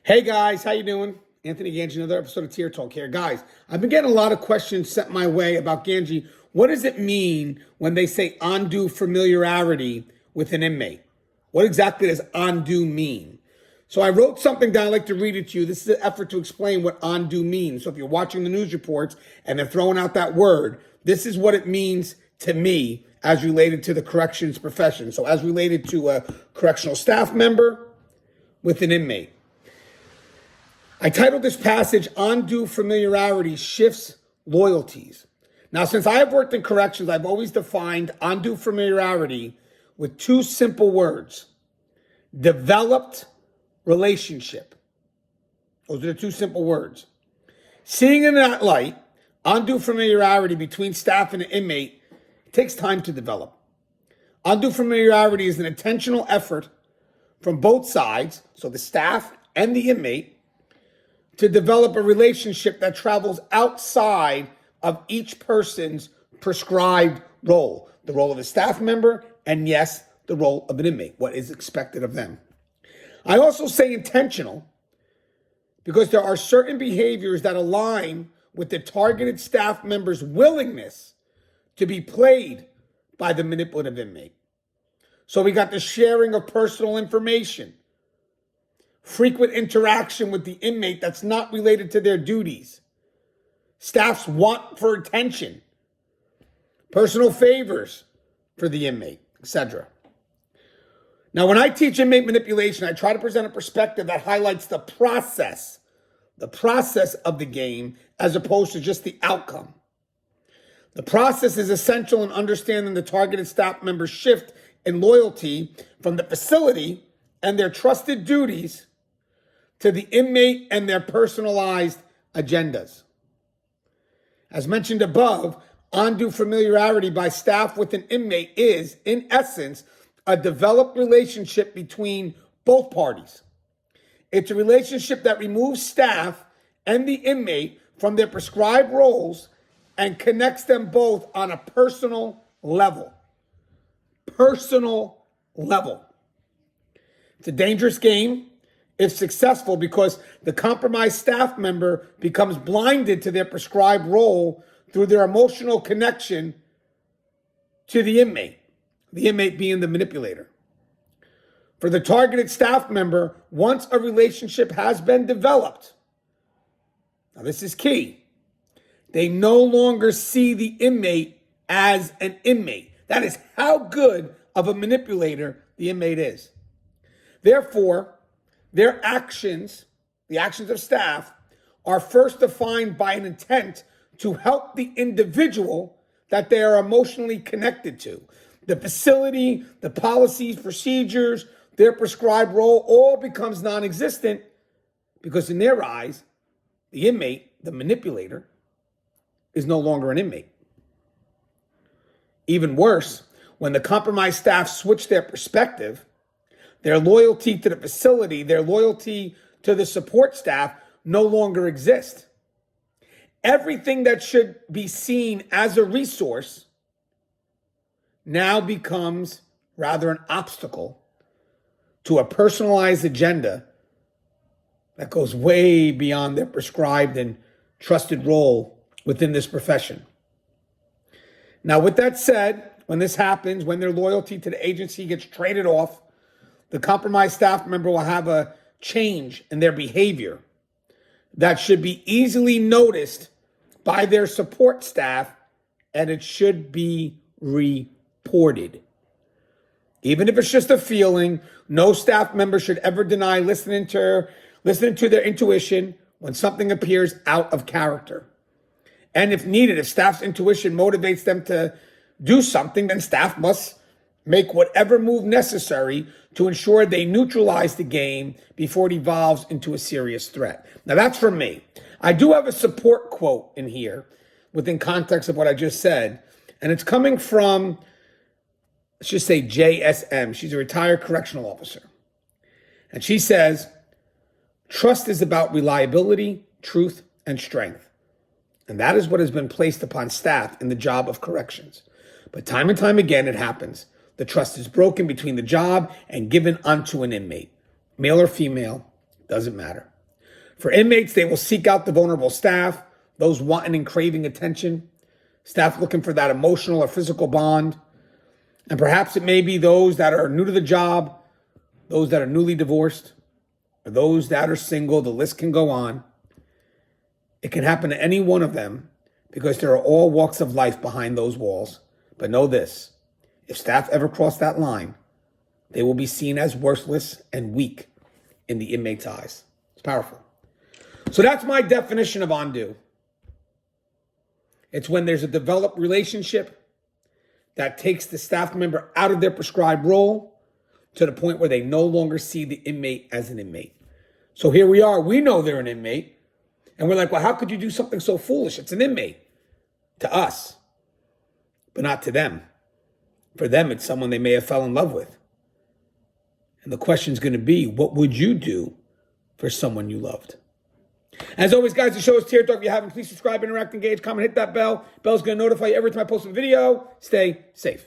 Hey guys, how you doing? Anthony Gangi, another episode of Tier Talk here. Guys, I've been getting a lot of questions sent my way about Gangi. What does it mean when they say undue familiarity with an inmate? What exactly does undue mean? So I wrote something down. I'd like to read it to you. This is an effort to explain what undue means. So if you're watching the news reports and they're throwing out that word, this is what it means to me as related to the corrections profession. So as related to a correctional staff member with an inmate. I titled this passage, Undue Familiarity Shifts Loyalties. Now, since I have worked in corrections, I've always defined undue familiarity with two simple words: developed relationship. Those are the two simple words. Seeing in that light, undue familiarity between staff and an inmate takes time to develop. Undue familiarity is an intentional effort from both sides, so the staff and the inmate, to develop a relationship that travels outside of each person's prescribed role. The role of a staff member, and yes, the role of an inmate, what is expected of them. I also say intentional because there are certain behaviors that align with the targeted staff member's willingness to be played by the manipulative inmate. So we got the sharing of personal information, frequent interaction with the inmate that's not related to their duties, staff's want for attention, personal favors for the inmate, etc. Now, when I teach inmate manipulation, I try to present a perspective that highlights the process of the game as opposed to just the outcome. The process is essential in understanding the targeted staff member's shift in loyalty from the facility and their trusted duties to the inmate and their personalized agendas. As mentioned above, undue familiarity by staff with an inmate is, in essence, a developed relationship between both parties. It's a relationship that removes staff and the inmate from their prescribed roles and connects them both on a personal level. Personal level. It's a dangerous game if successful, because the compromised staff member becomes blinded to their prescribed role through their emotional connection to the inmate being the manipulator. For the targeted staff member, once a relationship has been developed, now this is key, they no longer see the inmate as an inmate. That is how good of a manipulator the inmate is. Therefore, their actions, the actions of staff, are first defined by an intent to help the individual that they are emotionally connected to. The facility, the policies, procedures, their prescribed role all becomes non-existent because in their eyes, the inmate, the manipulator, is no longer an inmate. Even worse, when the compromised staff switch their perspective, their loyalty to the facility, their loyalty to the support staff no longer exists. Everything that should be seen as a resource now becomes rather an obstacle to a personalized agenda that goes way beyond their prescribed and trusted role within this profession. Now, with that said, when this happens, when their loyalty to the agency gets traded off, the compromised staff member will have a change in their behavior that should be easily noticed by their support staff, and it should be reported. Even if it's just a feeling, no staff member should ever deny listening to their intuition when something appears out of character. And if needed, if staff's intuition motivates them to do something, then staff must make whatever move necessary to ensure they neutralize the game before it evolves into a serious threat. Now, that's from me. I do have a support quote in here within context of what I just said, and it's coming from, let's just say, JSM. She's a retired correctional officer. And she says, trust is about reliability, truth, and strength. And that is what has been placed upon staff in the job of corrections. But time and time again, it happens. The trust is broken between the job and given unto an inmate. Male or female, doesn't matter. For inmates, they will seek out the vulnerable staff, those wanting and craving attention, staff looking for that emotional or physical bond. And perhaps it may be those that are new to the job, those that are newly divorced, or those that are single. The list can go on. It can happen to any one of them because there are all walks of life behind those walls. But know this, if staff ever cross that line, they will be seen as worthless and weak in the inmate's eyes. It's powerful. So that's my definition of undue. It's when there's a developed relationship that takes the staff member out of their prescribed role to the point where they no longer see the inmate as an inmate. So here we are. We know they're an inmate. And we're like, well, how could you do something so foolish? It's an inmate to us, but not to them. For them, it's someone they may have fell in love with. And the question's going to be, what would you do for someone you loved? As always, guys, the show is Tier Talk. If you haven't, please subscribe, interact, engage, comment, hit that bell. Bell's going to notify you every time I post a video. Stay safe.